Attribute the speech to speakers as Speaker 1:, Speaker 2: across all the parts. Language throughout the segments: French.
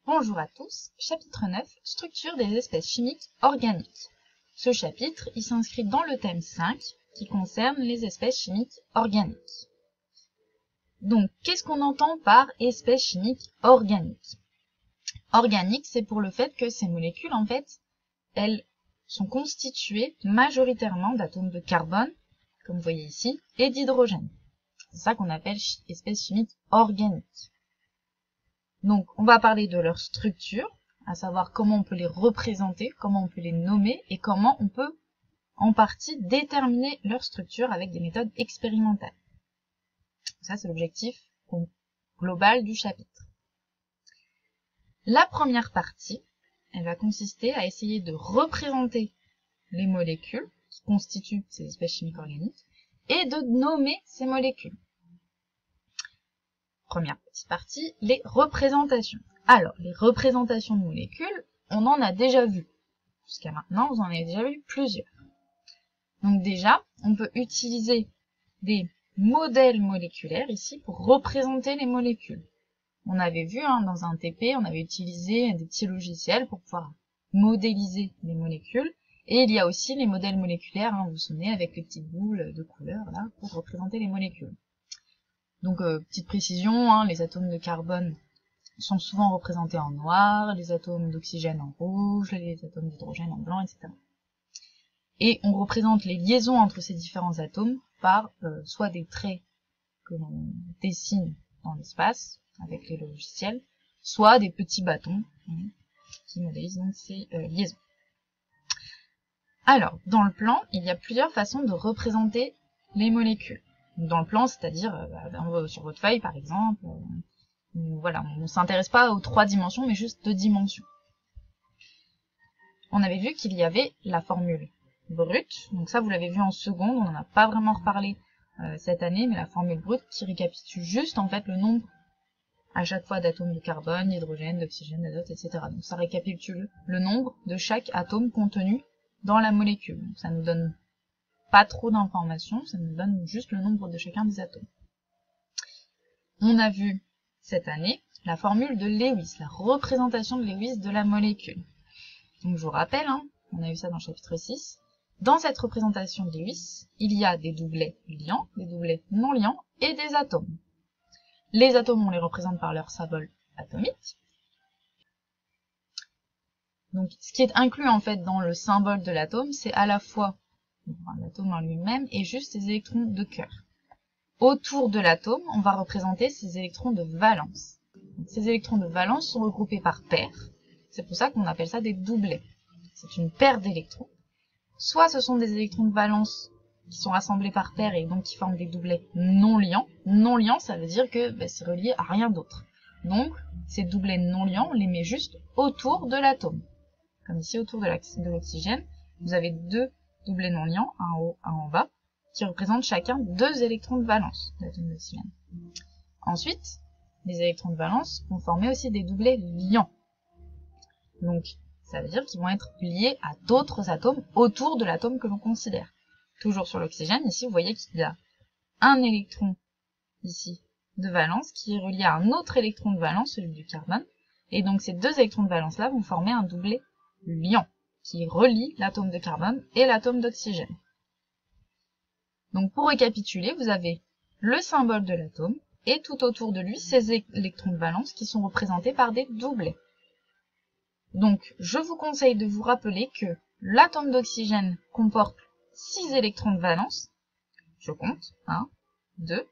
Speaker 1: Bonjour à tous, chapitre 9, structure des espèces chimiques organiques. Ce chapitre, il s'inscrit dans le thème 5, qui concerne les espèces chimiques organiques. Donc, qu'est-ce qu'on entend par espèces chimiques organiques? Organique, c'est pour le fait que ces molécules, en fait, elles sont constituées majoritairement d'atomes de carbone, comme vous voyez ici, et d'hydrogène. C'est ça qu'on appelle espèces chimiques organiques. Donc, on va parler de leur structure, à savoir comment on peut les représenter, comment on peut les nommer et comment on peut, en partie, déterminer leur structure avec des méthodes expérimentales. Ça, c'est l'objectif global du chapitre. La première partie, elle va consister à essayer de représenter les molécules qui constituent ces espèces chimiques organiques et de nommer ces molécules. Première petite partie, les représentations. Alors, les représentations de molécules, on en a déjà vu. Jusqu'à maintenant, vous en avez déjà vu plusieurs. Donc déjà, on peut utiliser des modèles moléculaires ici pour représenter les molécules. On avait vu dans un TP, on avait utilisé des petits logiciels pour pouvoir modéliser les molécules. Et il y a aussi les modèles moléculaires, vous vous souvenez, avec les petites boules de couleur là pour représenter les molécules. Donc, petite précision, les atomes de carbone sont souvent représentés en noir, les atomes d'oxygène en rouge, les atomes d'hydrogène en blanc, etc. Et on représente les liaisons entre ces différents atomes par soit des traits que l'on dessine dans l'espace avec les logiciels, soit des petits bâtons qui modélisent donc ces liaisons. Alors, dans le plan, il y a plusieurs façons de représenter les molécules. Dans le plan, c'est-à-dire sur votre feuille par exemple, voilà, on ne s'intéresse pas aux 3 dimensions, mais juste 2 dimensions. On avait vu qu'il y avait la formule brute, donc ça vous l'avez vu en seconde, on n'en a pas vraiment reparlé cette année, mais la formule brute qui récapitule juste en fait le nombre à chaque fois d'atomes de carbone, d'hydrogène, d'oxygène, d'azote, etc. Donc ça récapitule le nombre de chaque atome contenu dans la molécule. Donc, ça nous donne pas trop d'informations, ça nous donne juste le nombre de chacun des atomes. On a vu cette année la formule de Lewis, la représentation de Lewis de la molécule. Donc je vous rappelle, on a vu ça dans le chapitre 6. Dans cette représentation de Lewis, il y a des doublets liants, des doublets non liants et des atomes. Les atomes, on les représente par leur symbole atomique. Donc ce qui est inclus en fait dans le symbole de l'atome, c'est à la fois l'atome en lui-même et juste ses électrons de cœur. Autour de l'atome, on va représenter ses électrons de valence. Donc, ces électrons de valence sont regroupés par paires. C'est pour ça qu'on appelle ça des doublets. C'est une paire d'électrons. Soit ce sont des électrons de valence qui sont rassemblés par paires et donc qui forment des doublets non liants. Non liants, ça veut dire que c'est relié à rien d'autre. Donc, ces doublets non liants, on les met juste autour de l'atome. Comme ici, autour de l'oxygène, vous avez 2 doublets non liants, un en haut, un en bas, qui représentent chacun 2 électrons de valence d'atomes d'oxygène. Ensuite, les électrons de valence vont former aussi des doublets liants. Donc, ça veut dire qu'ils vont être liés à d'autres atomes autour de l'atome que l'on considère. Toujours sur l'oxygène, ici, vous voyez qu'il y a un électron, ici, de valence, qui est relié à un autre électron de valence, celui du carbone. Et donc, ces 2 électrons de valence-là vont former un doublet liant, qui relie l'atome de carbone et l'atome d'oxygène. Donc pour récapituler, vous avez le symbole de l'atome et tout autour de lui ces électrons de valence qui sont représentés par des doublets. Donc je vous conseille de vous rappeler que l'atome d'oxygène comporte 6 électrons de valence. Je compte 1, 2,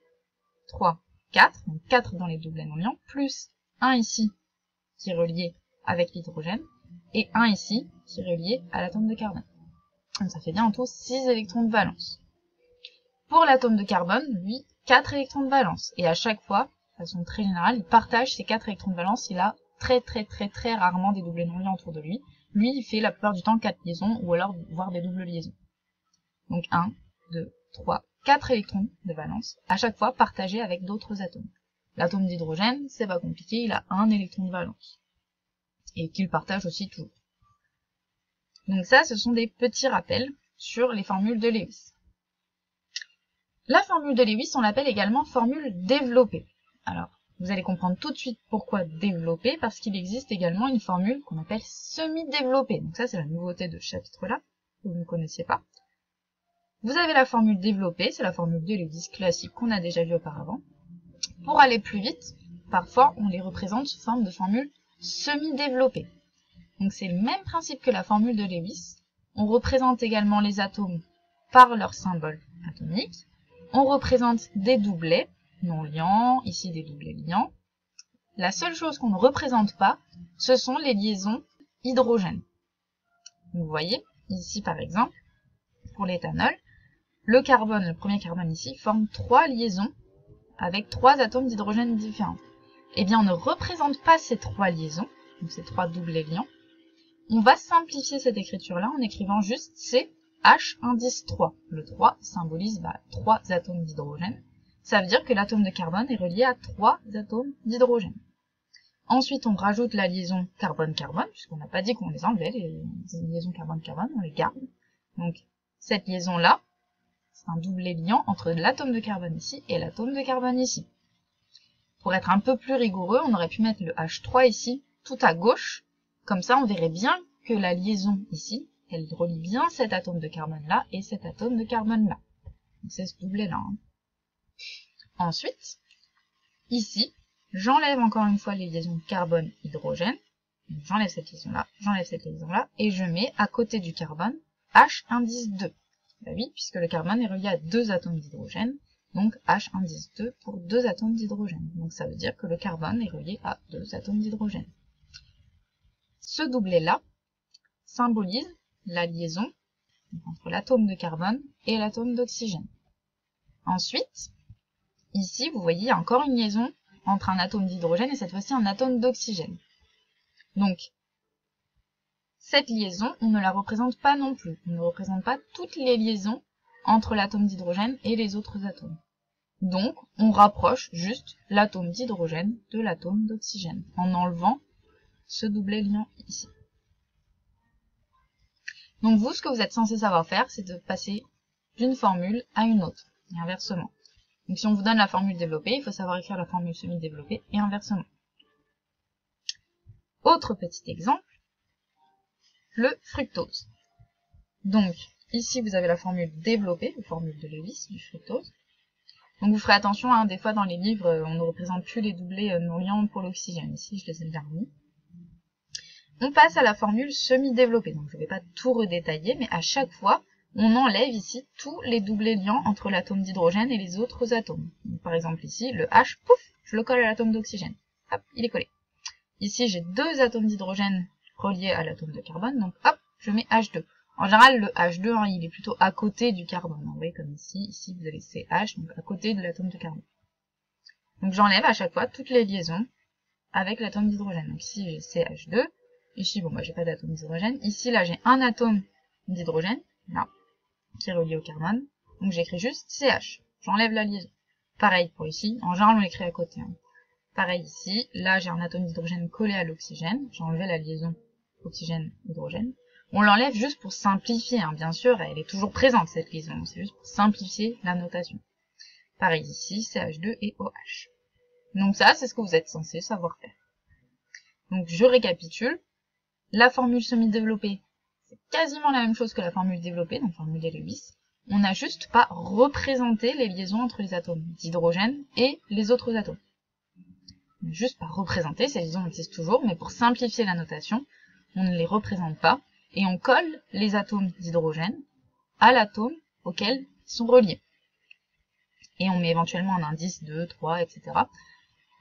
Speaker 1: 3, 4, donc 4 dans les doublets non liants, plus 1 ici qui est relié avec l'hydrogène, et 1 ici, qui est relié à l'atome de carbone. Donc ça fait bien en tout 6 électrons de valence. Pour l'atome de carbone, lui, 4 électrons de valence. Et à chaque fois, de façon très générale, il partage ces 4 électrons de valence. Il a très rarement des doublets non liants autour de lui. Lui, il fait la plupart du temps 4 liaisons, ou alors voire des doubles liaisons. Donc 1, 2, 3, 4 électrons de valence, à chaque fois partagés avec d'autres atomes. L'atome d'hydrogène, c'est pas compliqué, il a 1 électron de valence. Et qu'il partage aussi toujours. Donc ça, ce sont des petits rappels sur les formules de Lewis. La formule de Lewis, on l'appelle également formule développée. Alors, Vous allez comprendre tout de suite pourquoi développer, parce qu'il existe également une formule qu'on appelle semi-développée. Donc ça, c'est la nouveauté de ce chapitre-là, que vous ne connaissiez pas. Vous avez la formule développée, c'est la formule de Lewis classique qu'on a déjà vue auparavant. Pour aller plus vite, parfois, on les représente sous forme de formule semi-développée. Donc c'est le même principe que la formule de Lewis. On représente également les atomes par leur symbole atomique. On représente des doublets non liants, ici des doublets liants. La seule chose qu'on ne représente pas, ce sont les liaisons hydrogènes. Vous voyez, ici par exemple, pour l'éthanol, le carbone, le premier carbone ici, forme 3 liaisons avec 3 atomes d'hydrogène différents. Eh bien, on ne représente pas ces 3 liaisons, donc ces 3 doublets liants. On va simplifier cette écriture-là en écrivant juste CH indice 3. Le 3 symbolise 3 atomes d'hydrogène. Ça veut dire que l'atome de carbone est relié à 3 atomes d'hydrogène. Ensuite, on rajoute la liaison carbone-carbone, puisqu'on n'a pas dit qu'on les enlevait, les liaisons carbone-carbone, on les garde. Donc, cette liaison-là, c'est un doublet liant entre l'atome de carbone ici et l'atome de carbone ici. Pour être un peu plus rigoureux, on aurait pu mettre le H3 ici, tout à gauche. Comme ça, on verrait bien que la liaison ici, elle relie bien cet atome de carbone-là et cet atome de carbone-là. C'est ce doublet-là. Ensuite, ici, j'enlève encore une fois les liaisons carbone-hydrogène. J'enlève cette liaison-là, et je mets à côté du carbone H indice 2. Bah oui, puisque le carbone est relié à 2 atomes d'hydrogène, donc H indice 2 pour 2 atomes d'hydrogène. Donc ça veut dire que le carbone est relié à 2 atomes d'hydrogène. Ce doublet-là symbolise la liaison entre l'atome de carbone et l'atome d'oxygène. Ensuite, ici, vous voyez, il y a encore une liaison entre un atome d'hydrogène et cette fois-ci un atome d'oxygène. Donc, cette liaison, on ne la représente pas non plus. On ne représente pas toutes les liaisons entre l'atome d'hydrogène et les autres atomes. Donc, on rapproche juste l'atome d'hydrogène de l'atome d'oxygène, en enlevant ce doublet liant ici. Donc vous, ce que vous êtes censé savoir faire, c'est de passer d'une formule à une autre, et inversement. Donc si on vous donne la formule développée, il faut savoir écrire la formule semi-développée, et inversement. Autre petit exemple, le fructose. Donc, ici vous avez la formule développée, la formule de Lewis du fructose. Donc vous ferez attention, des fois dans les livres, on ne représente plus les doublets non liants pour l'oxygène. Ici, je les ai bien remis. On passe à la formule semi-développée. Donc je ne vais pas tout redétailler, mais à chaque fois, on enlève ici tous les doublets liants entre l'atome d'hydrogène et les autres atomes. Donc, par exemple ici, le H, pouf, je le colle à l'atome d'oxygène. Hop, il est collé. Ici, j'ai 2 atomes d'hydrogène reliés à l'atome de carbone, donc hop, je mets H2. En général, le H2, il est plutôt à côté du carbone. Vous voyez, comme ici vous avez CH, donc à côté de l'atome de carbone. Donc j'enlève à chaque fois toutes les liaisons avec l'atome d'hydrogène. Donc ici, j'ai CH2. Ici, j'ai pas d'atome d'hydrogène. Ici, là, j'ai un atome d'hydrogène, là, qui est relié au carbone. Donc j'écris juste CH. J'enlève la liaison. Pareil pour ici. En général, on l'écrit à côté. Pareil ici. Là, j'ai un atome d'hydrogène collé à l'oxygène. J'ai enlevé la liaison oxygène-hydrogène. On l'enlève juste pour simplifier, bien sûr. Elle est toujours présente, cette liaison. C'est juste pour simplifier la notation. Pareil ici, CH2 et OH. Donc ça, c'est ce que vous êtes censé savoir faire. Donc je récapitule. La formule semi-développée, c'est quasiment la même chose que la formule développée, donc formule de Lewis. On n'a juste pas représenté les liaisons entre les atomes d'hydrogène et les autres atomes. On n'a juste pas représenté, ces liaisons existent toujours, mais pour simplifier la notation, on ne les représente pas, et on colle les atomes d'hydrogène à l'atome auquel ils sont reliés. Et on met éventuellement un indice 2, 3, etc.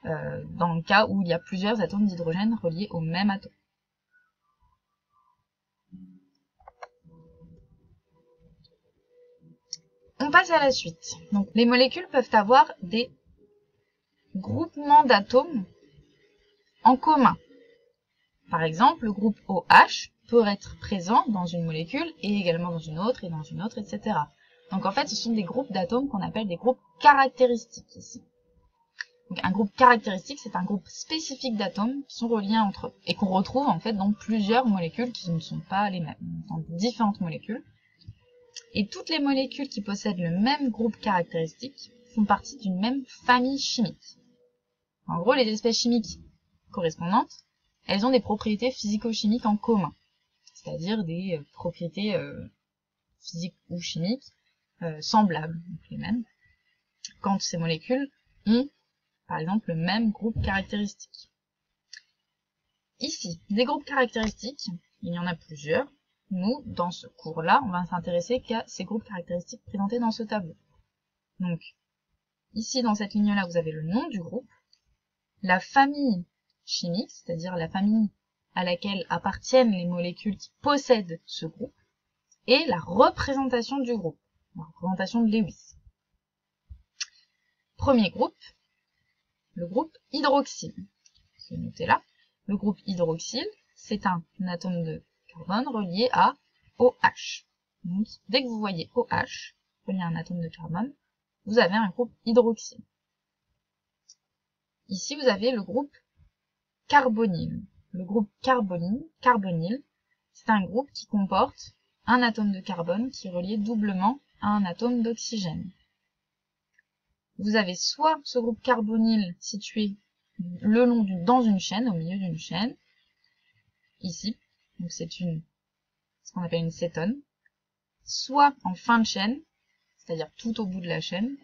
Speaker 1: Dans le cas où il y a plusieurs atomes d'hydrogène reliés au même atome. On passe à la suite. Donc, les molécules peuvent avoir des groupements d'atomes en commun. Par exemple, le groupe OH peut être présent dans une molécule et également dans une autre, etc. Donc en fait, ce sont des groupes d'atomes qu'on appelle des groupes caractéristiques ici. Donc un groupe caractéristique, c'est un groupe spécifique d'atomes qui sont reliés entre eux et qu'on retrouve en fait dans plusieurs molécules qui ne sont pas les mêmes, dans différentes molécules. Et toutes les molécules qui possèdent le même groupe caractéristique font partie d'une même famille chimique. En gros, les espèces chimiques correspondantes, elles ont des propriétés physico-chimiques en commun, c'est-à-dire des propriétés physiques ou chimiques semblables, donc les mêmes, quand ces molécules ont, par exemple, le même groupe caractéristique. Ici, des groupes caractéristiques, il y en a plusieurs. Nous, dans ce cours-là, on va s'intéresser qu'à ces groupes caractéristiques présentés dans ce tableau. Donc, ici, dans cette ligne-là, vous avez le nom du groupe, la famille chimique, c'est-à-dire la famille à laquelle appartiennent les molécules qui possèdent ce groupe, et la représentation du groupe, la représentation de Lewis. Premier groupe, le groupe hydroxyle. C'est noté là. Le groupe hydroxyle, c'est un atome de carbone relié à OH. Donc, dès que vous voyez OH relié à un atome de carbone, vous avez un groupe hydroxyle. Ici, vous avez le groupe carbonyle. Le groupe carbonyle, c'est un groupe qui comporte un atome de carbone qui est relié doublement à un atome d'oxygène. Vous avez soit ce groupe carbonyle situé le long dans une chaîne, au milieu d'une chaîne, ici, donc c'est ce qu'on appelle une cétone, soit en fin de chaîne, c'est-à-dire tout au bout de la chaîne,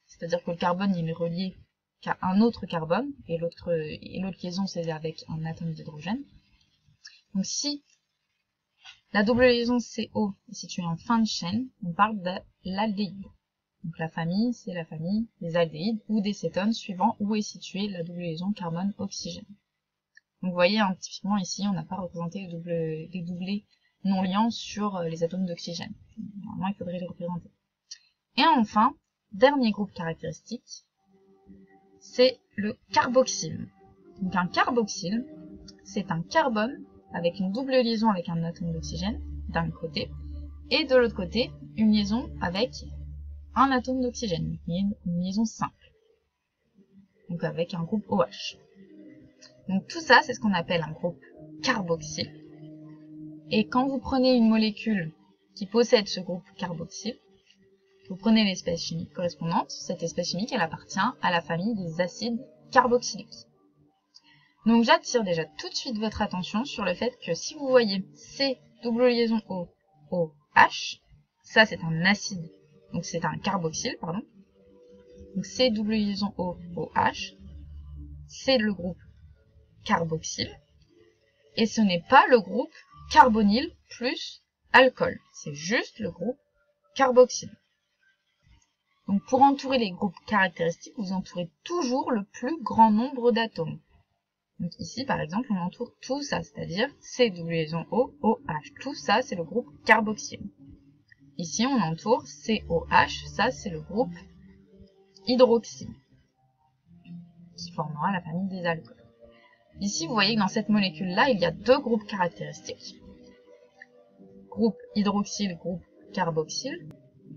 Speaker 1: c'est-à-dire que le carbone il est relié qu'à un autre carbone, et l'autre liaison c'est avec un atome d'hydrogène. Donc si la double liaison CO est située en fin de chaîne, on parle de l'aldéhyde. Donc la famille, c'est la famille des aldéhydes ou des cétones, suivant où est située la double liaison carbone-oxygène. Donc vous voyez, hein, typiquement ici, on n'a pas représenté les doublés non liants sur les atomes d'oxygène. Normalement, il faudrait les représenter. Et enfin, dernier groupe caractéristique, c'est le carboxyle. Donc un carboxyle, c'est un carbone avec une double liaison avec un atome d'oxygène d'un côté, et de l'autre côté, une liaison avec un atome d'oxygène, une liaison simple, donc avec un groupe OH. Donc tout ça, c'est ce qu'on appelle un groupe carboxyle. Et quand vous prenez une molécule qui possède ce groupe carboxyle, vous prenez l'espèce chimique correspondante, cette espèce chimique, elle appartient à la famille des acides carboxyliques. Donc j'attire déjà tout de suite votre attention sur le fait que si vous voyez C double liaison O, OH, ça c'est un acide, donc c'est un carboxyle, pardon. Donc C double liaison O, OH, c'est le groupe carboxyle, et ce n'est pas le groupe carbonyle plus alcool, c'est juste le groupe carboxyle. Donc pour entourer les groupes caractéristiques, vous entourez toujours le plus grand nombre d'atomes. Donc ici, par exemple, on entoure tout ça, c'est-à-dire C double liaison O, OH. Tout ça, c'est le groupe carboxyle. Ici, on entoure COH, ça, c'est le groupe hydroxyle, qui formera la famille des alcools. Ici, vous voyez que dans cette molécule-là, il y a deux groupes caractéristiques. Groupe hydroxyle, groupe carboxyle.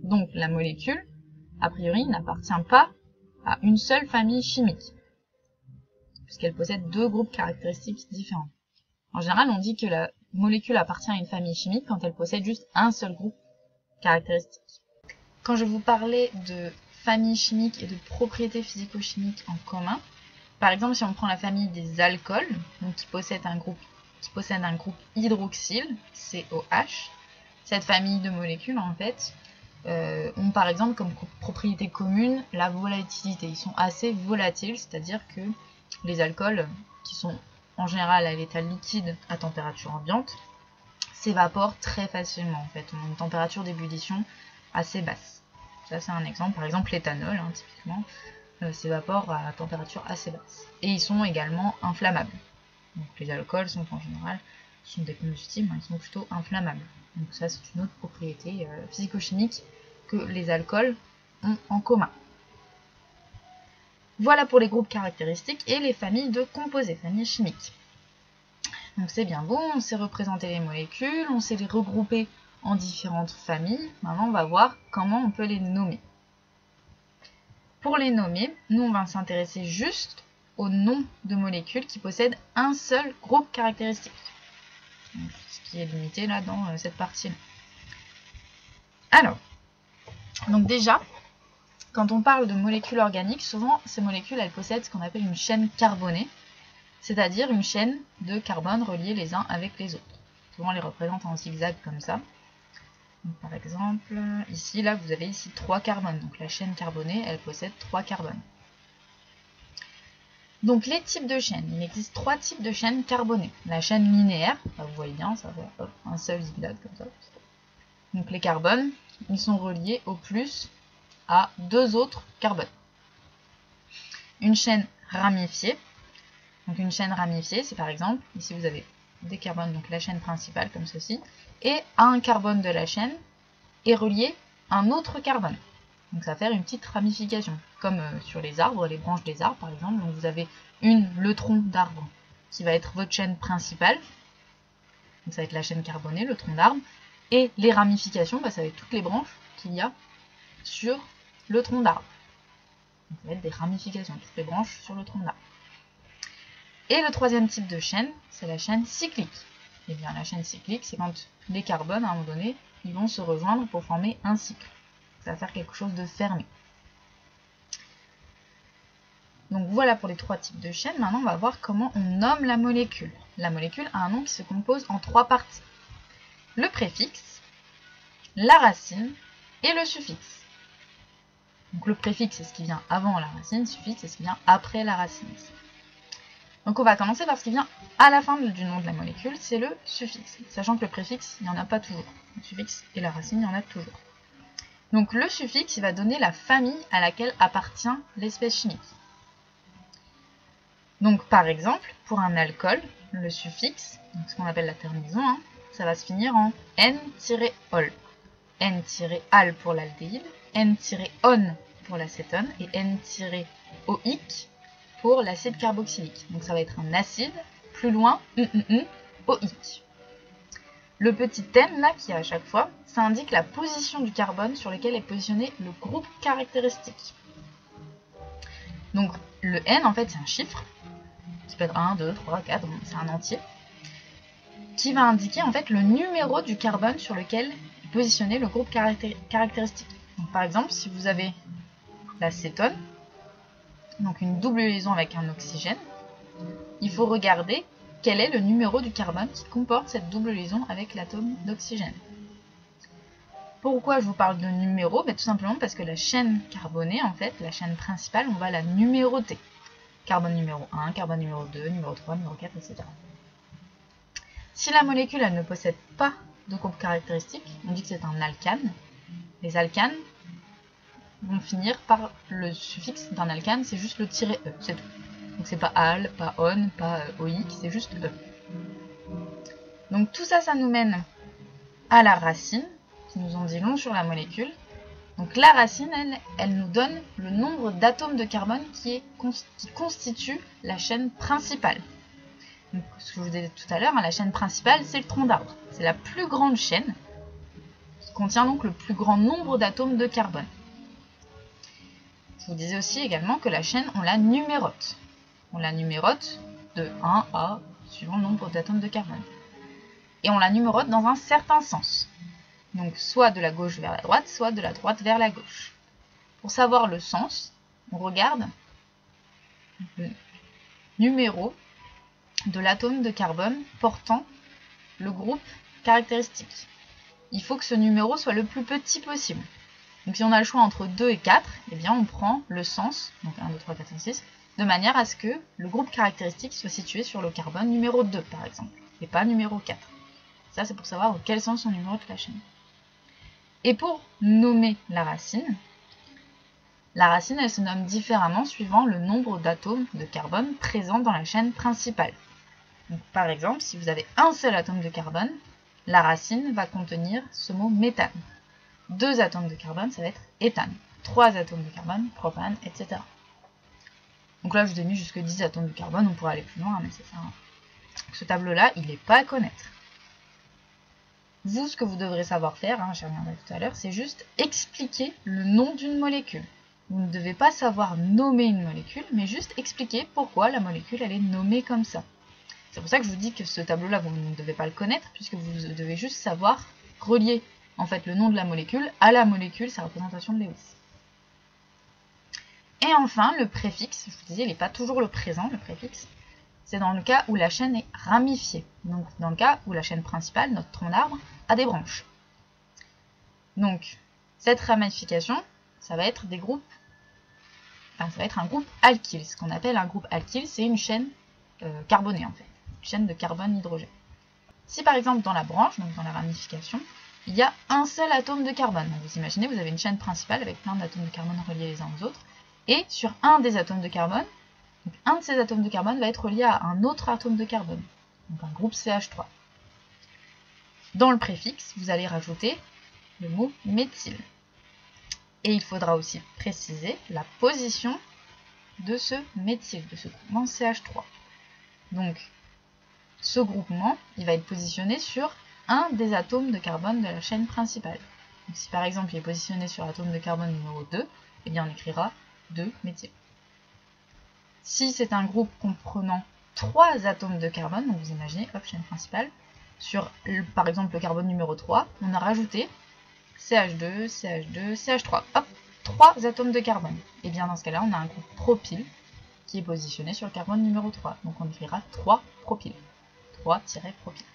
Speaker 1: Donc la molécule, a priori, n'appartient pas à une seule famille chimique, puisqu'elle possède deux groupes caractéristiques différents. En général, on dit que la molécule appartient à une famille chimique quand elle possède juste un seul groupe caractéristique. Quand je vous parlais de famille chimique et de propriétés physico-chimiques en commun, par exemple, si on prend la famille des alcools, donc qui possède un groupe hydroxyle, COH, cette famille de molécules, en fait, ont par exemple comme propriété commune la volatilité. Ils sont assez volatiles, c'est-à-dire que les alcools, qui sont en général à l'état liquide à température ambiante, s'évaporent très facilement. En fait, on a une température d'ébullition assez basse. Ça, c'est un exemple. Par exemple, l'éthanol, hein, typiquement, s'évapore à température assez basse. Et ils sont également inflammables. Donc, les alcools sont en général des combustibles, ils sont plutôt inflammables. Donc ça, c'est une autre propriété physico-chimique que les alcools ont en commun. Voilà pour les groupes caractéristiques et les familles de composés, familles chimiques. Donc c'est bien bon, on sait représenter les molécules, on sait les regrouper en différentes familles. Maintenant, on va voir comment on peut les nommer. Pour les nommer, nous, on va s'intéresser juste aux noms de molécules qui possèdent un seul groupe caractéristique. Donc, ce qui est limité là dans cette partie-là. Alors, donc déjà, Quand on parle de molécules organiques, souvent ces molécules elles possèdent ce qu'on appelle une chaîne carbonée, c'est-à-dire une chaîne de carbone reliés les uns avec les autres. Souvent on les représente en zigzag comme ça. Donc, par exemple, ici, là, vous avez ici 3 carbones. Donc la chaîne carbonée, elle possède 3 carbones. Donc les types de chaînes, il existe 3 types de chaînes carbonées. La chaîne linéaire, vous voyez bien, ça va un seul zigzag comme ça. Donc les carbones, ils sont reliés au plus à 2 autres carbones. Une chaîne ramifiée. Donc une chaîne ramifiée, c'est par exemple, ici vous avez des carbones, donc la chaîne principale comme ceci, et à un carbone de la chaîne est relié un autre carbone. Donc ça va faire une petite ramification, comme sur les arbres, les branches des arbres par exemple. Donc vous avez le tronc d'arbre qui va être votre chaîne principale, donc ça va être la chaîne carbonée, le tronc d'arbre, et les ramifications, ça va être toutes les branches qu'il y a sur le tronc d'arbre. Donc ça va être des ramifications, toutes les branches sur le tronc d'arbre. Et le troisième type de chaîne, c'est la chaîne cyclique. Et bien la chaîne cyclique, c'est quand les carbones, à un moment donné, ils vont se rejoindre pour former un cycle. Ça va faire quelque chose de fermé. Donc voilà pour les 3 types de chaînes. Maintenant, on va voir comment on nomme la molécule. La molécule a un nom qui se compose en 3 parties. Le préfixe, la racine et le suffixe. Donc le préfixe, c'est ce qui vient avant la racine, le suffixe, c'est ce qui vient après la racine. Donc on va commencer par ce qui vient à la fin du nom de la molécule, c'est le suffixe. Sachant que le préfixe, il n'y en a pas toujours. Le suffixe et la racine, il y en a toujours. Donc le suffixe, il va donner la famille à laquelle appartient l'espèce chimique. Donc par exemple, pour un alcool, le suffixe, donc ce qu'on appelle la terminaison, ça va se finir en N-ol. N-al pour l'aldéhyde, N-on pour l'acétone et N-oïque pour l'acide carboxylique. Donc ça va être un acide, plus loin, oïque. Le petit N là qu'il y a à chaque fois, ça indique la position du carbone sur lequel est positionné le groupe caractéristique. Donc le N en fait c'est un chiffre, ça peut être 1, 2, 3, 4, c'est un entier, qui va indiquer en fait le numéro du carbone sur lequel est positionné le groupe caractéristique. Donc, par exemple, si vous avez l'acétone, donc une double liaison avec un oxygène, il faut regarder quel est le numéro du carbone qui comporte cette double liaison avec l'atome d'oxygène. Pourquoi je vous parle de numéro? Tout simplement parce que la chaîne carbonée, en fait, la chaîne principale, on va la numéroter. Carbone numéro 1, carbone numéro 2, numéro 3, numéro 4, etc. Si la molécule elle ne possède pas de groupe caractéristique, on dit que c'est un alcane. Les alcanes vont finir par le suffixe d'un alcane, c'est juste le -e, c'est tout. Donc c'est pas al, pas on, pas oïque, c'est juste e. Donc tout ça, ça nous mène à la racine, qui nous en dit long sur la molécule. Donc la racine, elle nous donne le nombre d'atomes de carbone qui constitue la chaîne principale. Donc, ce que je vous disais tout à l'heure, la chaîne principale, c'est le tronc d'arbre. C'est la plus grande chaîne, qui contient donc le plus grand nombre d'atomes de carbone. Je vous disais aussi également que la chaîne, on la numérote. On la numérote de 1 à, suivant le nombre d'atomes de carbone. Et on la numérote dans un certain sens. Donc soit de la gauche vers la droite, soit de la droite vers la gauche. Pour savoir le sens, on regarde le numéro de l'atome de carbone portant le groupe caractéristique. Il faut que ce numéro soit le plus petit possible. Donc si on a le choix entre 2 et 4, eh bien on prend le sens, donc 1, 2, 3, 4, 5, 6, de manière à ce que le groupe caractéristique soit situé sur le carbone numéro 2 par exemple, et pas numéro 4. Ça c'est pour savoir dans quel sens on numérote la chaîne. Et pour nommer la racine elle se nomme différemment suivant le nombre d'atomes de carbone présents dans la chaîne principale. Donc, par exemple, si vous avez un seul atome de carbone, la racine va contenir ce mot méthane. 2 atomes de carbone, ça va être éthane. 3 atomes de carbone, propane, etc. Donc là, je vous ai mis jusque 10 atomes de carbone, on pourrait aller plus loin, mais c'est ça. Ce tableau-là, il n'est pas à connaître. Vous, ce que vous devrez savoir faire, j'y reviendrai tout à l'heure, c'est juste expliquer le nom d'une molécule. Vous ne devez pas savoir nommer une molécule, mais juste expliquer pourquoi la molécule elle est nommée comme ça. C'est pour ça que je vous dis que ce tableau-là, vous ne devez pas le connaître, puisque vous devez juste savoir relier en fait le nom de la molécule à la molécule, sa représentation de Lewis. Et enfin, le préfixe, je vous disais, il n'est pas toujours le présent, le préfixe. C'est dans le cas où la chaîne est ramifiée. Donc, dans le cas où la chaîne principale, notre tronc d'arbre, a des branches. Donc, cette ramification, ça va être des groupes, enfin, ça va être un groupe alkyle. Ce qu'on appelle un groupe alkyle, c'est une chaîne carbonée, en fait. Une chaîne de carbone-hydrogène. Si, par exemple, dans la branche, donc dans la ramification, il y a un seul atome de carbone. Donc, vous imaginez, vous avez une chaîne principale avec plein d'atomes de carbone reliés les uns aux autres. Et sur un des atomes de carbone, donc un de ces atomes de carbone va être relié à un autre atome de carbone, donc un groupe CH3. Dans le préfixe, vous allez rajouter le mot méthyle. Et il faudra aussi préciser la position de ce méthyle, de ce groupement CH3. Donc, ce groupement, il va être positionné sur un des atomes de carbone de la chaîne principale. Donc, si par exemple il est positionné sur l'atome de carbone numéro 2, eh bien on écrira 2-méthyle. Si c'est un groupe comprenant 3 atomes de carbone, donc vous imaginez, hop, chaîne principale, sur par exemple le carbone numéro 3, on a rajouté CH2, CH2, CH3, hop, 3 atomes de carbone. Et bien dans ce cas-là, on a un groupe propyle qui est positionné sur le carbone numéro 3. Donc on écrira 3-propyle. 3-propyle.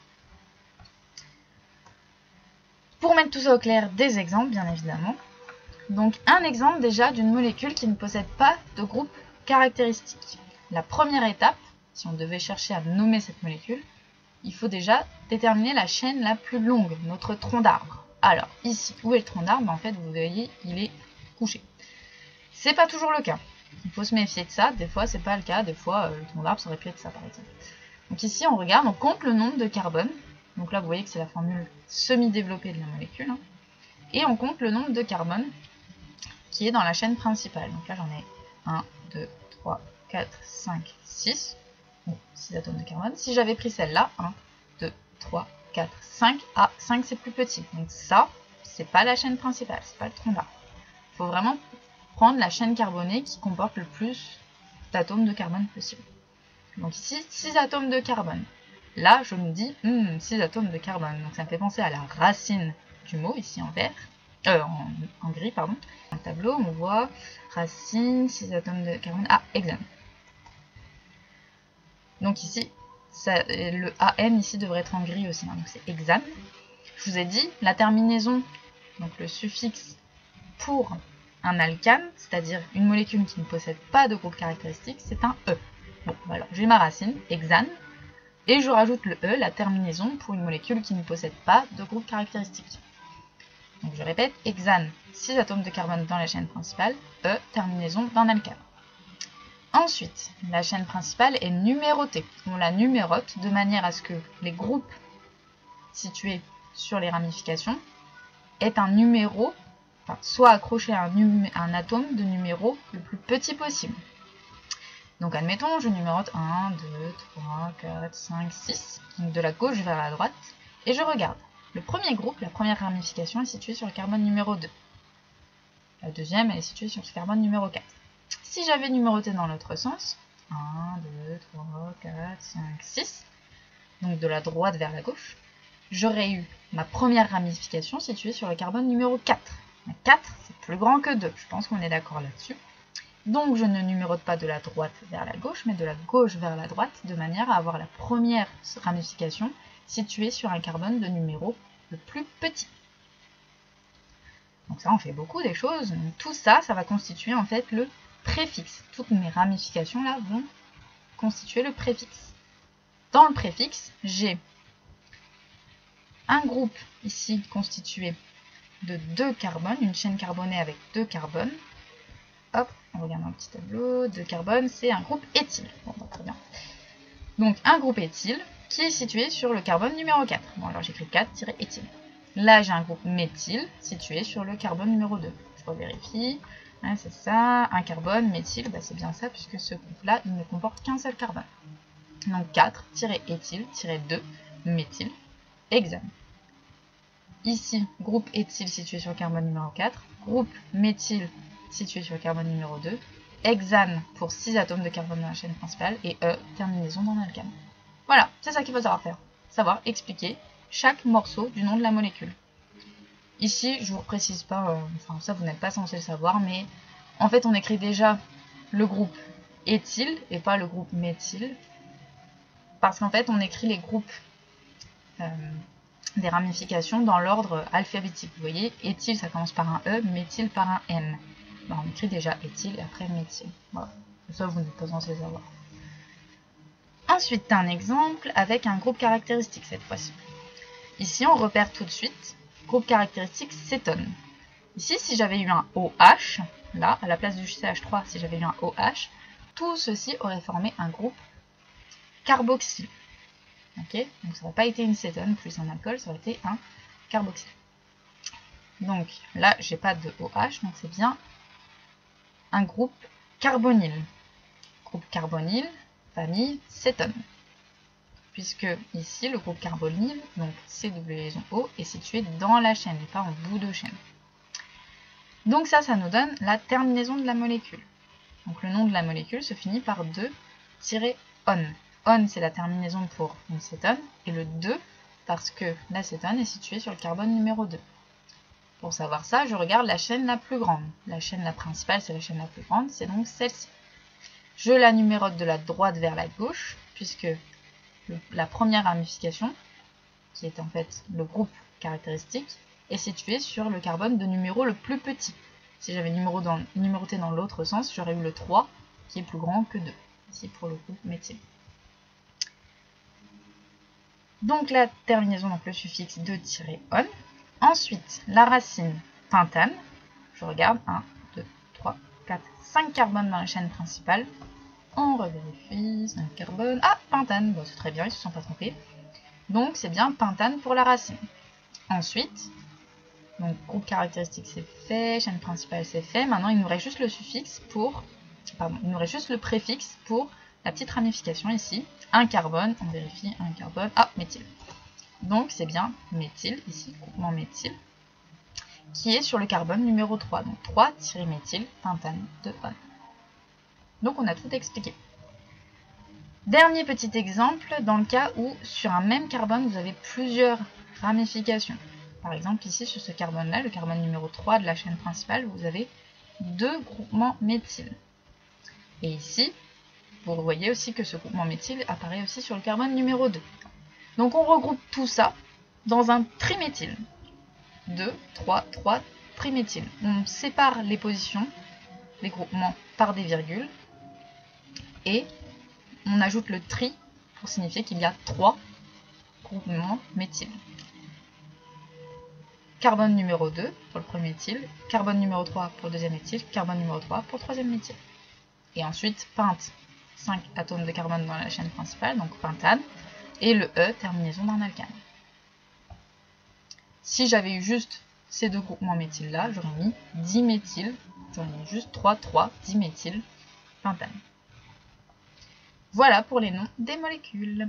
Speaker 1: Pour mettre tout ça au clair, des exemples, bien évidemment. Donc un exemple déjà d'une molécule qui ne possède pas de groupe caractéristique. La première étape, si on devait chercher à nommer cette molécule, il faut déjà déterminer la chaîne la plus longue, notre tronc d'arbre. Alors ici, où est le tronc d'arbre? En fait, vous voyez, il est couché. C'est pas toujours le cas. Il faut se méfier de ça. Des fois, c'est pas le cas. Des fois, le tronc d'arbre, ça aurait pu être ça, par exemple. Donc ici, on regarde, on compte le nombre de carbone. Donc là, vous voyez que c'est la formule semi-développée de la molécule. Hein. Et on compte le nombre de carbone qui est dans la chaîne principale. Donc là, j'en ai 1, 2, 3, 4, 5, 6. Bon, 6 atomes de carbone. Si j'avais pris celle-là, 1, 2, 3, 4, 5. Ah, 5 c'est plus petit. Donc ça, c'est pas la chaîne principale, c'est pas le tronc d'arbre. Il faut vraiment prendre la chaîne carbonée qui comporte le plus d'atomes de carbone possible. Donc ici, 6 atomes de carbone. Là, je me dis, 6 atomes de carbone. Donc ça me fait penser à la racine du mot, ici en vert. En gris, pardon. Dans le tableau, on voit racine, 6 atomes de carbone. Ah, hexane. Donc ici, le AN ici devrait être en gris aussi. Hein, donc c'est hexane. Je vous ai dit, la terminaison, donc le suffixe pour un alcane, c'est-à-dire une molécule qui ne possède pas de groupe caractéristique, c'est un E. Bon, alors j'ai ma racine, hexane, et je rajoute le E, la terminaison, pour une molécule qui ne possède pas de groupe caractéristique. Donc je répète, hexane, 6 atomes de carbone dans la chaîne principale, E, terminaison d'un alcane. Ensuite, la chaîne principale est numérotée. On la numérote de manière à ce que les groupes situés sur les ramifications aient un numéro, enfin, soit accroché à un atome de numéro le plus petit possible. Donc admettons, je numérote 1, 2, 3, 4, 5, 6, donc de la gauche vers la droite, et je regarde. Le premier groupe, la première ramification, est située sur le carbone numéro 2. La deuxième, elle est située sur le carbone numéro 4. Si j'avais numéroté dans l'autre sens, 1, 2, 3, 4, 5, 6, donc de la droite vers la gauche, j'aurais eu ma première ramification située sur le carbone numéro 4. 4, c'est plus grand que 2, je pense qu'on est d'accord là-dessus. Donc je ne numérote pas de la droite vers la gauche, mais de la gauche vers la droite, de manière à avoir la première ramification située sur un carbone de numéro le plus petit. Donc ça, on fait beaucoup des choses. Donc, tout ça, ça va constituer en fait le préfixe. Toutes mes ramifications là vont constituer le préfixe. Dans le préfixe, j'ai un groupe ici constitué de 2 carbones, une chaîne carbonée avec 2 carbones. Hop, on regarde un petit tableau. 2 carbones, c'est un groupe éthyle. Bon, très bien. Donc un groupe éthyle qui est situé sur le carbone numéro 4. Bon, alors j'écris 4-éthyle. Là, j'ai un groupe méthyle situé sur le carbone numéro 2. Je revérifie. Hein, c'est ça. Un carbone, méthyle, bah, c'est bien ça, puisque ce groupe-là, il ne comporte qu'un seul carbone. Donc 4-éthyle-2, méthyle, hexane. Ici, groupe éthyle situé sur le carbone numéro 4. Groupe méthyle situé sur le carbone numéro 2. Hexane pour 6 atomes de carbone dans la chaîne principale. Et E, terminaison d'un alcane. Voilà, c'est ça qu'il faut savoir faire. Savoir expliquer chaque morceau du nom de la molécule. Ici, je ne vous précise pas, enfin ça vous n'êtes pas censé le savoir, mais en fait on écrit déjà le groupe éthyle et pas le groupe méthyle. Parce qu'en fait, on écrit les groupes des ramifications dans l'ordre alphabétique. Vous voyez, éthyle, ça commence par un E, méthyle par un M. Ben, on écrit déjà éthyle et après méthyle. Voilà. Ça, vous n'êtes pas censé savoir. Ensuite, un exemple avec un groupe caractéristique cette fois-ci. Ici, on repère tout de suite groupe caractéristique cétone. Ici, si j'avais eu un OH, là, à la place du CH3, si j'avais eu un OH, tout ceci aurait formé un groupe carboxyle. Ok, donc ça n'aurait pas été une cétone plus un alcool, ça aurait été un carboxyle. Donc là, j'ai pas de OH, donc c'est bien un groupe carbonyle. Groupe carbonyle, famille cétone. Puisque ici, le groupe carbonyle, donc CW liaison O, est situé dans la chaîne et pas en bout de chaîne. Donc ça nous donne la terminaison de la molécule. Donc le nom de la molécule se finit par 2-on. On, c'est la terminaison pour une cétone, et le 2, parce que l'acétone est située sur le carbone numéro 2. Pour savoir ça, je regarde la chaîne la plus grande. La chaîne la principale, c'est la chaîne la plus grande, c'est donc celle-ci. Je la numérote de la droite vers la gauche, puisque la première ramification, qui est en fait le groupe caractéristique, est située sur le carbone de numéro le plus petit. Si j'avais numéroté dans l'autre sens, j'aurais eu le 3, qui est plus grand que 2, ici pour le groupe méthyle. Donc la terminaison, donc le suffixe 2-on. Ensuite, la racine pentane. Je regarde 1, 2, 3, 4, 5 carbones dans la chaîne principale. On revérifie, 5 carbones. Ah, pentane, bon, c'est très bien, ils ne se sont pas trompés. Donc c'est bien pentane pour la racine. Ensuite, donc groupe caractéristique c'est fait, chaîne principale c'est fait. Maintenant il nous reste juste le suffixe pour, pardon, il nous reste juste le préfixe pour la petite ramification ici. Un carbone, on vérifie, un carbone, ah, méthyle. Donc c'est bien méthyle, ici, groupement méthyle, qui est sur le carbone numéro 3. Donc 3-méthyle, pentane de on. Donc on a tout expliqué. Dernier petit exemple, dans le cas où sur un même carbone, vous avez plusieurs ramifications. Par exemple, ici sur ce carbone-là, le carbone numéro 3 de la chaîne principale, vous avez 2 groupements méthyle. Et ici, vous voyez aussi que ce groupement méthyle apparaît aussi sur le carbone numéro 2. Donc on regroupe tout ça dans un triméthyle. 2, 3, 3, triméthyle. On sépare les positions, les groupements par des virgules, et on ajoute le tri pour signifier qu'il y a 3 groupements méthyle. Carbone numéro 2 pour le premier méthyle, carbone numéro 3 pour le deuxième méthyle, carbone numéro 3 pour le troisième méthyle. Et ensuite, pente, 5 atomes de carbone dans la chaîne principale, donc pentane, et le E, terminaison d'un alcane. Si j'avais eu juste ces deux groupements méthyl là, j'aurais mis diméthyle, j'aurais mis juste 3, diméthyle, pentane. Voilà pour les noms des molécules.